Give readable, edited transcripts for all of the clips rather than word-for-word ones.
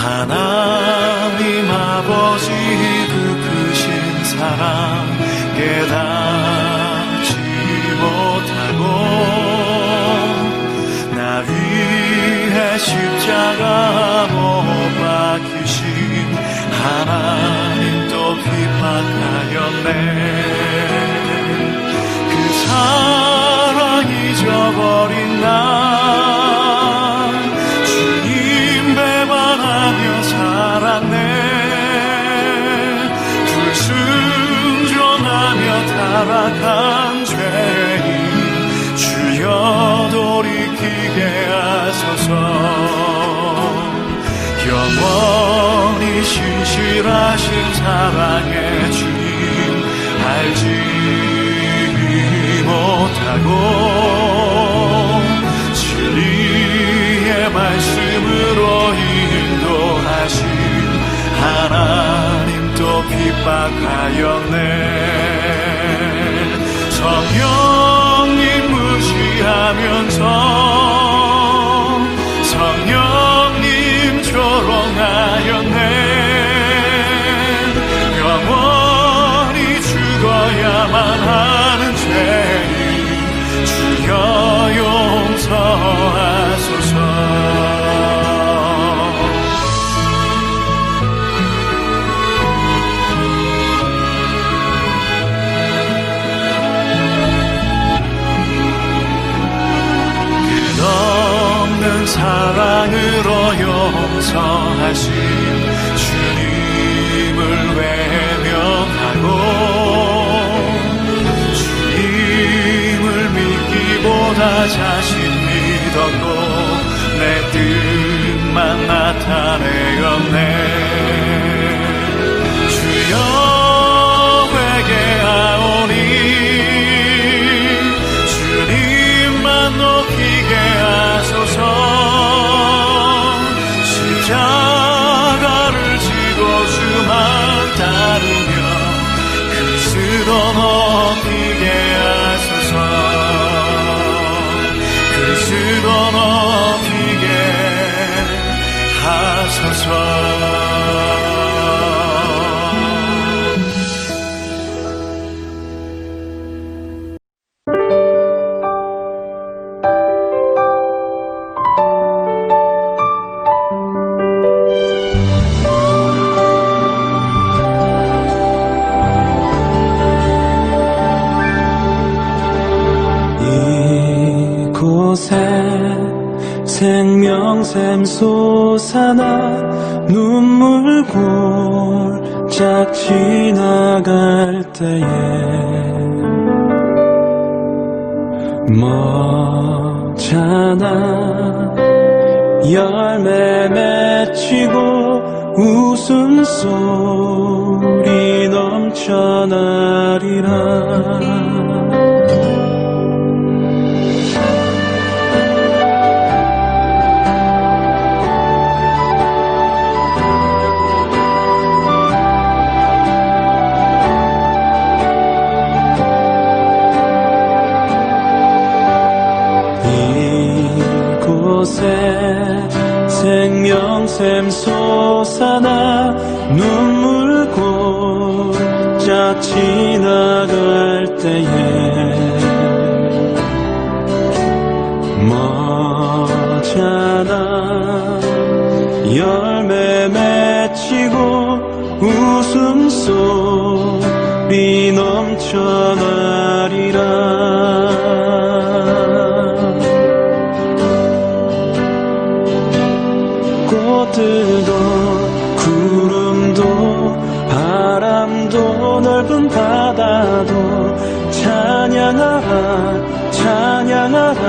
하나님 아버지 그 크신 사랑 깨닫지 못하고 나 위해 십자가 못 박히신 하나님 또 핍박하였네. 그 사랑 잊어버린 나 주님 배반하며 살았네. 불순종하며 타락한 죄인 주여 돌이키게 하소서. 영원히 신실하신 사랑의 주님 알지 못하고 진리의 말씀으로 인도하신 하나님 또 핍박하였네. 성령님 무시하면서 성령님 조롱하였네. 영원히 죽어야만 하는 죄인 주여 용서하소서. 끝없는 사랑으로 용서하신 주님을 외면하고 주님을 믿기보다 자신 믿었고 내 뜻만 나타내었네. 주여 회개하오니 주님만 높이게 하소서. 십자가를 지고 주만 따르며 그리스도 높이게 하소서. 그리스도 높이게 하소서. 생명샘 솟아나 눈물 골짝 지나갈 때에 먹잖아 열매 맺히고 웃음소리 넘쳐나리라. 생명샘 솟아나 눈물 골짝 지나갈 때에 머잖아 열매 맺히고 웃음소리 넘쳐나리라. 꽃들도 구름도 바람도 넓은 바다도 찬양하라 찬양하라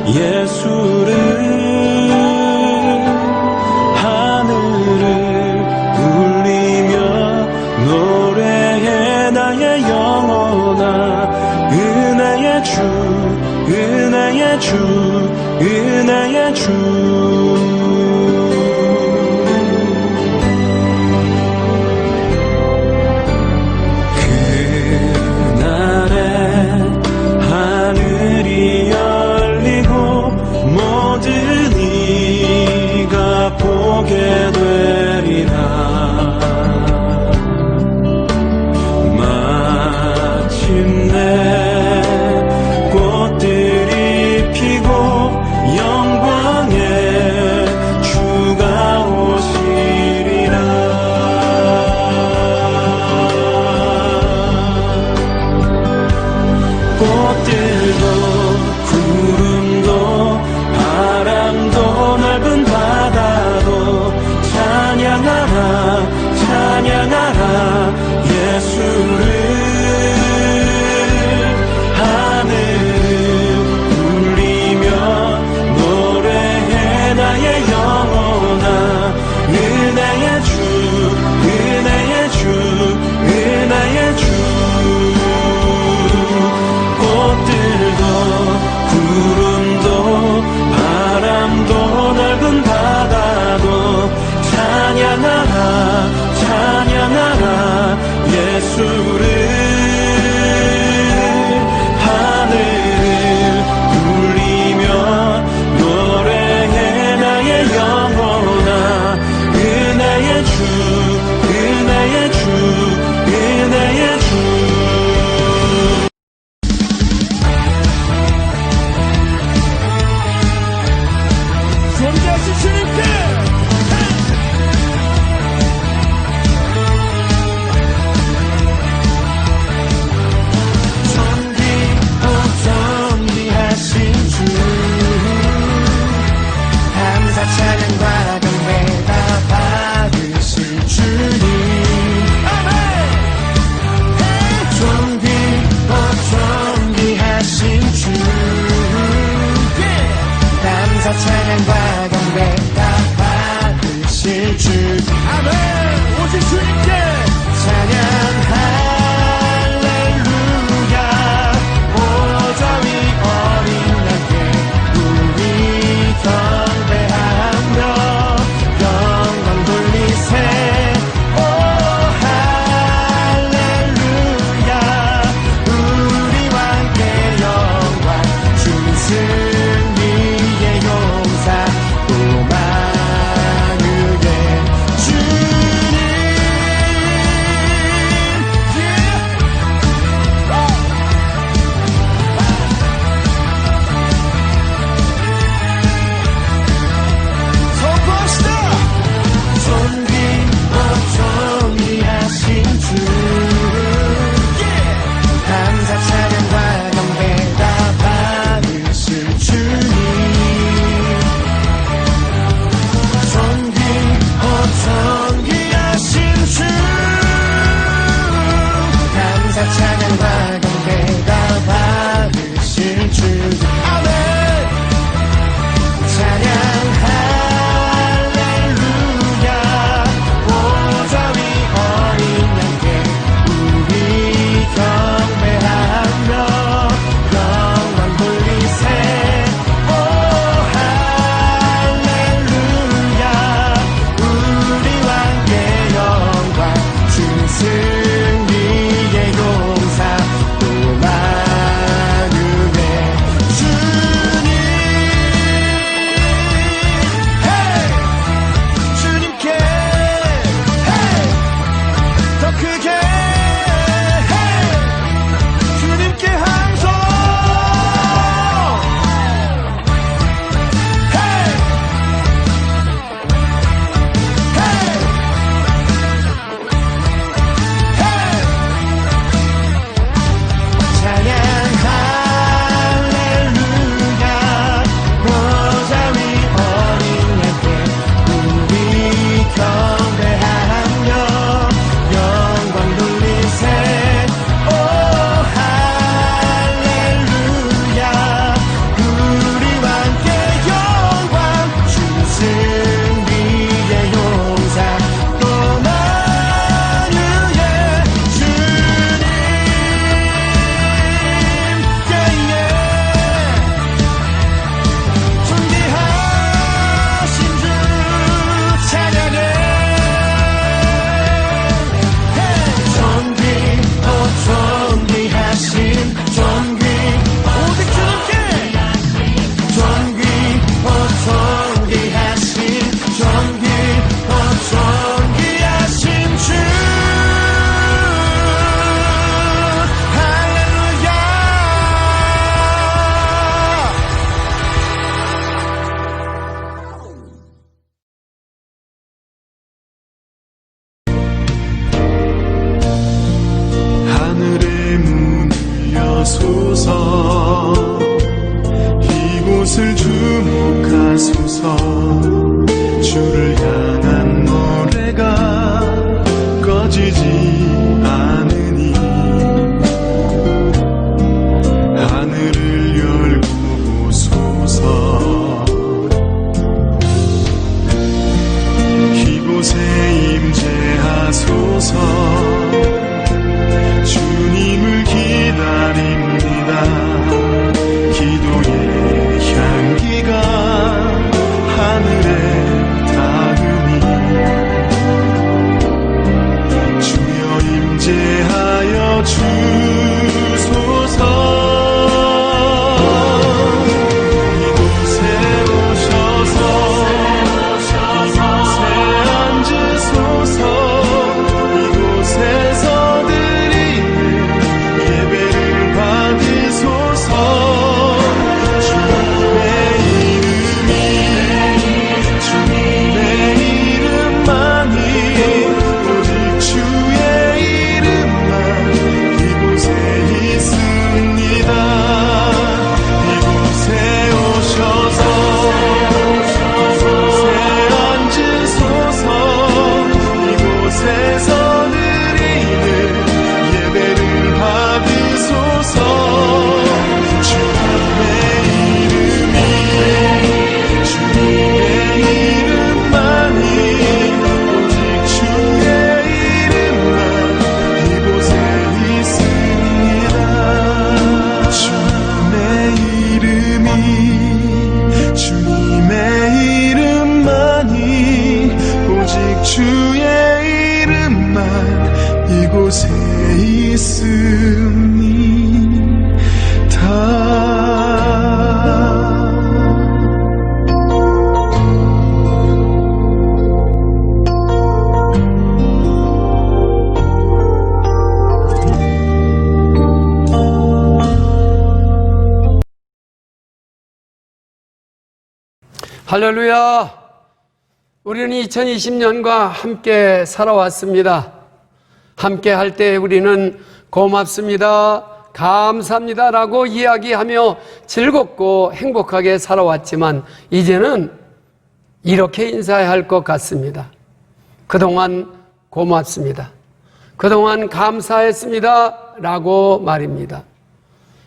예수를. 하늘을 울리며 노래해 나의 영혼아. 은혜의 주 은혜의 주 은혜의 주. 보게 돼 마침내 꽃들이 피고 영광의 주가 오시리라. 꽃들도 구름도 바람도 넓은 바다도 찬양하라 찬양하라 예수를. 하늘을 울리며 노래해 나의 영혼아. 은혜의 주 은혜의 주 은혜의 주. 꽃들도 구름도 바람도 넓은 바다도 찬양하라 찬양하라 예수를. 하늘을 울리며 노래해 나의 영혼아. 은혜의 주 은혜의 주 은혜의 주. 존재하신 주님께 존귀하신 주 감사 찬양과 경배 다 받으실 주님. 존귀하신 주 감사 찬양과 경배 다 받으실 주. 아멘. 오직 주님께 찬양 할렐루야. 보좌 위 어린 양께 우리 경배하며 영광 돌리세. 오 할렐루야. 우리와 함께 영광 주님 승리의 용사 또 만유의 주 주의 이름만 이곳에 있습니다. 할렐루야! 우리는 2020년과 함께 살아왔습니다. 함께 할 때 우리는 고맙습니다, 감사합니다 라고 이야기하며 즐겁고 행복하게 살아왔지만 이제는 이렇게 인사해야 할 것 같습니다. 그동안 고맙습니다, 그동안 감사했습니다 라고 말입니다.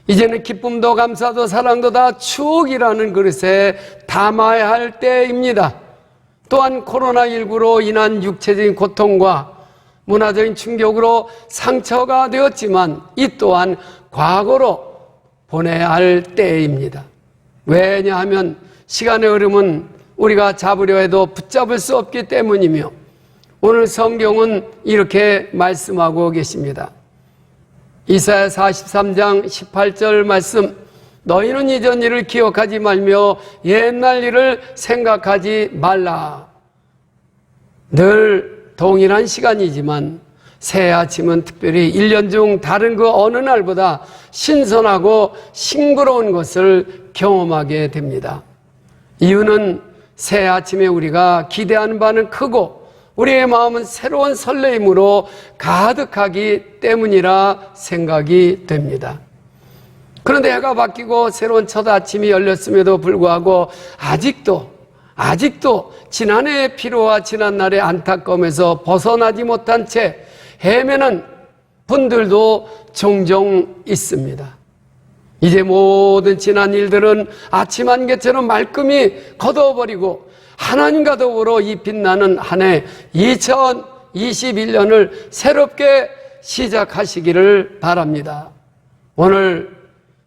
이제는 기쁨도 감사도 사랑도 다 추억이라는 그릇에 담아야 할 때입니다. 또한 코로나19로 인한 육체적인 고통과 문화적인 충격으로 상처가 되었지만 이 또한 과거로 보내야 할 때입니다. 왜냐하면 시간의 흐름은 우리가 잡으려 해도 붙잡을 수 없기 때문이며 오늘 성경은 이렇게 말씀하고 계십니다. 이사야 43장 18절 말씀, 너희는 이전 일을 기억하지 말며 옛날 일을 생각하지 말라. 늘 동일한 시간이지만 새 아침은 특별히 1년 중 다른 그 어느 날보다 신선하고 싱그러운 것을 경험하게 됩니다. 이유는 새 아침에 우리가 기대하는 바는 크고 우리의 마음은 새로운 설레임으로 가득하기 때문이라 생각이 됩니다. 그런데 해가 바뀌고 새로운 첫 아침이 열렸음에도 불구하고 아직도 지난해의 피로와 지난날의 안타까움에서 벗어나지 못한 채 헤매는 분들도 종종 있습니다. 이제 모든 지난 일들은 아침 안개처럼 말끔히 걷어버리고 하나님과 더불어 이 빛나는 한 해 2021년을 새롭게 시작하시기를 바랍니다. 오늘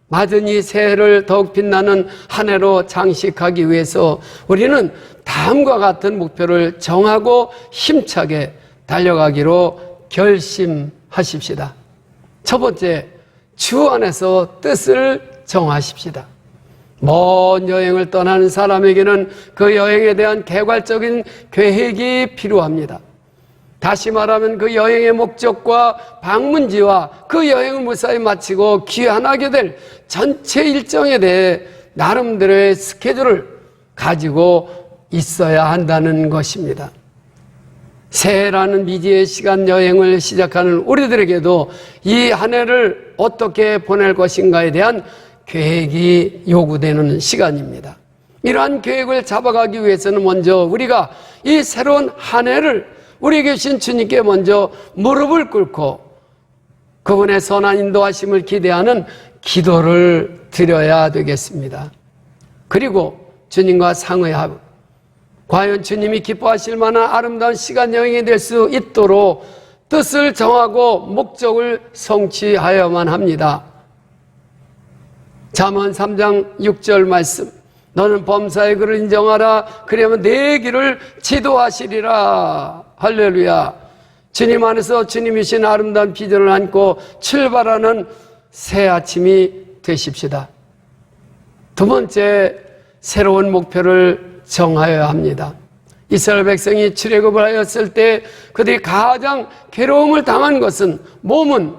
맞은 이 새해를 더욱 빛나는 한 해로 장식하기 위해서 우리는 다음과 같은 목표를 정하고 힘차게 달려가기로 결심하십시다. 첫 번째, 주 안에서 뜻을 정하십시다. 먼 여행을 떠나는 사람에게는 그 여행에 대한 개괄적인 계획이 필요합니다. 다시 말하면 그 여행의 목적과 방문지와 그 여행을 무사히 마치고 귀환하게 될 전체 일정에 대해 나름대로의 스케줄을 가지고 있어야 한다는 것입니다. 새해라는 미지의 시간 여행을 시작하는 우리들에게도 이 한 해를 어떻게 보낼 것인가에 대한 계획이 요구되는 시간입니다. 이러한 계획을 잡아가기 위해서는 먼저 우리가 이 새로운 한 해를 우리에게 주신 주님께 먼저 무릎을 꿇고 그분의 선한 인도하심을 기대하는 기도를 드려야 되겠습니다. 그리고 주님과 상의하고 과연 주님이 기뻐하실 만한 아름다운 시간 여행이 될 수 있도록 뜻을 정하고 목적을 성취하여야만 합니다. 잠언 3장 6절 말씀, 너는 범사의 글을 인정하라. 그러면 내 길을 지도하시리라. 할렐루야. 주님 안에서 주님이신 아름다운 비전을 안고 출발하는 새 아침이 되십시다. 두 번째, 새로운 목표를 정하여야 합니다. 이스라엘 백성이 출애굽을 하였을 때 그들이 가장 괴로움을 당한 것은 몸은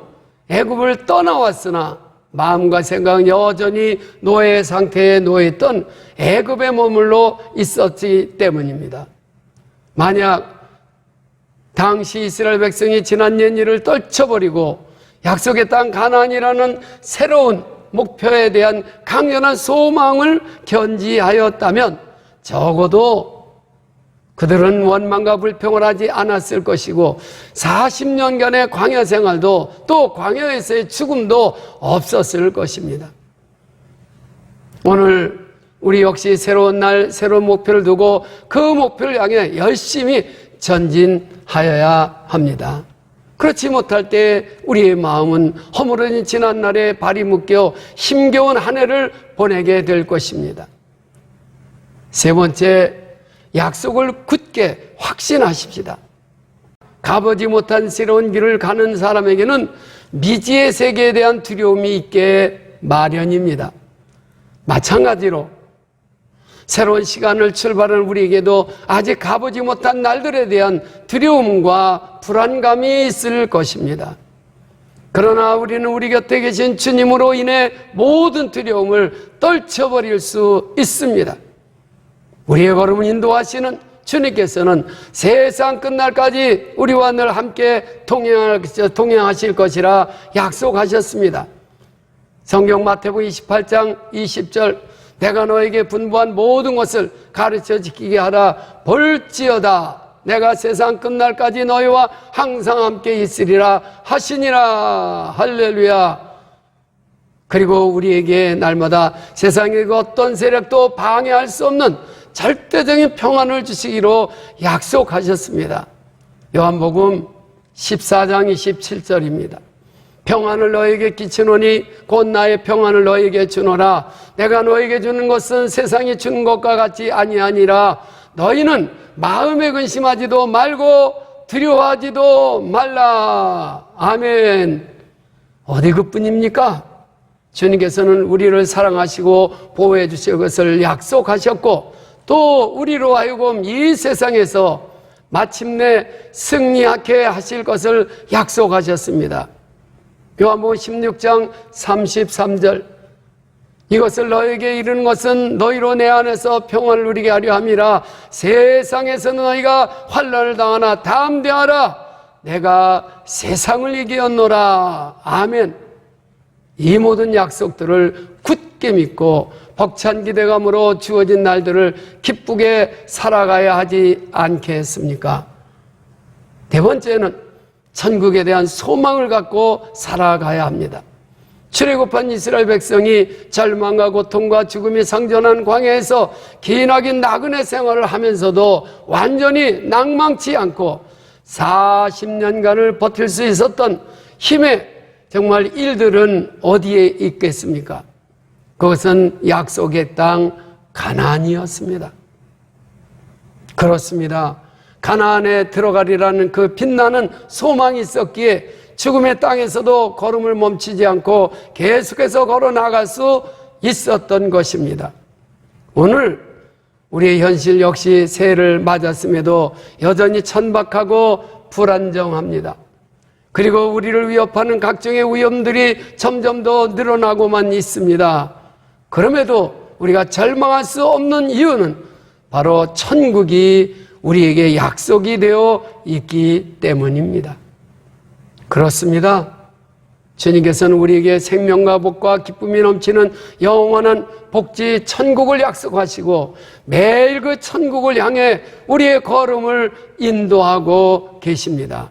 애굽을 떠나왔으나 마음과 생각은 여전히 노예 상태에 놓여있던 애굽에 머물러 있었기 때문입니다. 만약 당시 이스라엘 백성이 지난 옛 일을 떨쳐버리고 약속의 땅 가나안이라는 새로운 목표에 대한 강렬한 소망을 견지하였다면 적어도 그들은 원망과 불평을 하지 않았을 것이고 40년간의 광야 생활도 또 광야에서의 죽음도 없었을 것입니다. 오늘 우리 역시 새로운 날 새로운 목표를 두고 그 목표를 향해 열심히 전진하여야 합니다. 그렇지 못할 때 우리의 마음은 허물어진 지난날에 발이 묶여 힘겨운 한 해를 보내게 될 것입니다. 세 번째, 약속을 굳게 굳게 확신하십시다. 가보지 못한 새로운 길을 가는 사람에게는 미지의 세계에 대한 두려움이 있게 마련입니다. 마찬가지로 새로운 시간을 출발하는 우리에게도 아직 가보지 못한 날들에 대한 두려움과 불안감이 있을 것입니다. 그러나 우리는 우리 곁에 계신 주님으로 인해 모든 두려움을 떨쳐버릴 수 있습니다. 우리의 걸음을 인도하시는 주님께서는 세상 끝날까지 우리와 늘 함께 동행하실 것이라 약속하셨습니다. 성경 마태복음 28장 20절, 내가 너에게 분부한 모든 것을 가르쳐 지키게 하라. 볼지어다 내가 세상 끝날까지 너희와 항상 함께 있으리라 하시니라. 할렐루야. 그리고 우리에게 날마다 세상의 그 어떤 세력도 방해할 수 없는 절대적인 평안을 주시기로 약속하셨습니다. 요한복음 14장 27절입니다. 평안을 너에게 끼치노니 곧 나의 평안을 너에게 주노라. 내가 너에게 주는 것은 세상이 주는 것과 같이 아니하니라. 너희는 마음에 근심하지도 말고 두려워하지도 말라. 아멘. 어디 그뿐입니까? 주님께서는 우리를 사랑하시고 보호해 주실 것을 약속하셨고, 또 우리로 하여금 이 세상에서 마침내 승리하게 하실 것을 약속하셨습니다. 요한복음 16장 33절, 이것을 너에게 이르는 것은 너희로 내 안에서 평안을 누리게 하려 함이라. 세상에서는 너희가 환난을 당하나 담대하라. 내가 세상을 이기었노라. 아멘. 이 모든 약속들을 굳게 믿고 벅찬 기대감으로 주어진 날들을 기쁘게 살아가야 하지 않겠습니까? 네 번째는 천국에 대한 소망을 갖고 살아가야 합니다. 출애굽한 이스라엘 백성이 절망과 고통과 죽음이 상존한 광야에서 기나긴 나그네 생활을 하면서도 완전히 낭망치 않고 40년간을 버틸 수 있었던 힘의 정말 일들은 어디에 있겠습니까? 그것은 약속의 땅 가나안이었습니다. 그렇습니다. 가나안에 들어가리라는 그 빛나는 소망이 있었기에 죽음의 땅에서도 걸음을 멈추지 않고 계속해서 걸어 나갈 수 있었던 것입니다. 오늘 우리의 현실 역시 새해를 맞았음에도 여전히 천박하고 불안정합니다. 그리고 우리를 위협하는 각종의 위험들이 점점 더 늘어나고만 있습니다. 그럼에도 우리가 절망할 수 없는 이유는 바로 천국이 우리에게 약속이 되어 있기 때문입니다. 그렇습니다. 주님께서는 우리에게 생명과 복과 기쁨이 넘치는 영원한 복지 천국을 약속하시고 매일 그 천국을 향해 우리의 걸음을 인도하고 계십니다.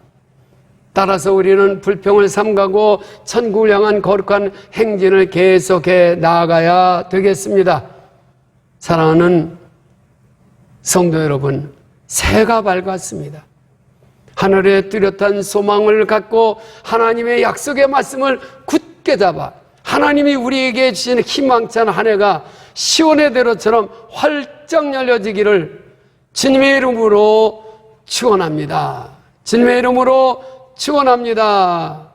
따라서 우리는 불평을 삼가고 천국을 향한 거룩한 행진을 계속해 나아가야 되겠습니다. 사랑하는 성도 여러분, 새해가 밝았습니다. 하늘의 뚜렷한 소망을 갖고 하나님의 약속의 말씀을 굳게 잡아 하나님이 우리에게 주신 희망찬 한 해가 시온의 대로처럼 활짝 열려지기를 주님의 이름으로 축원합니다. 주님의 이름으로 축원합니다.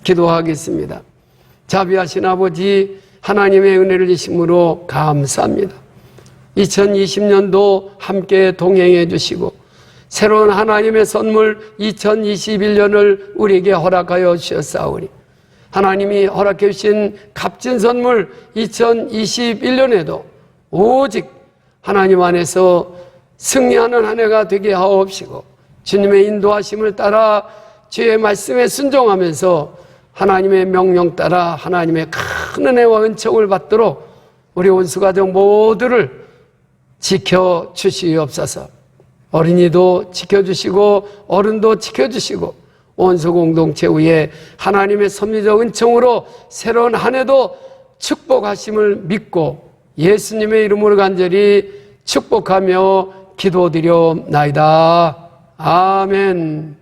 기도하겠습니다. 자비하신 아버지, 하나님의 은혜를 주심으로 감사합니다. 2020년도 함께 동행해 주시고 새로운 하나님의 선물 2021년을 우리에게 허락하여 주셨사오니 하나님이 허락해 주신 값진 선물 2021년에도 오직 하나님 안에서 승리하는 한 해가 되게 하옵시고 주님의 인도하심을 따라 주의 말씀에 순종하면서 하나님의 명령 따라 하나님의 큰 은혜와 은총을 받도록 우리 온수가족 모두를 지켜주시옵소서. 어린이도 지켜주시고 어른도 지켜주시고 온수 공동체 위에 하나님의 섭리적 은총으로 새로운 한 해도 축복하심을 믿고 예수님의 이름으로 간절히 축복하며 기도드려옵나이다. 아멘.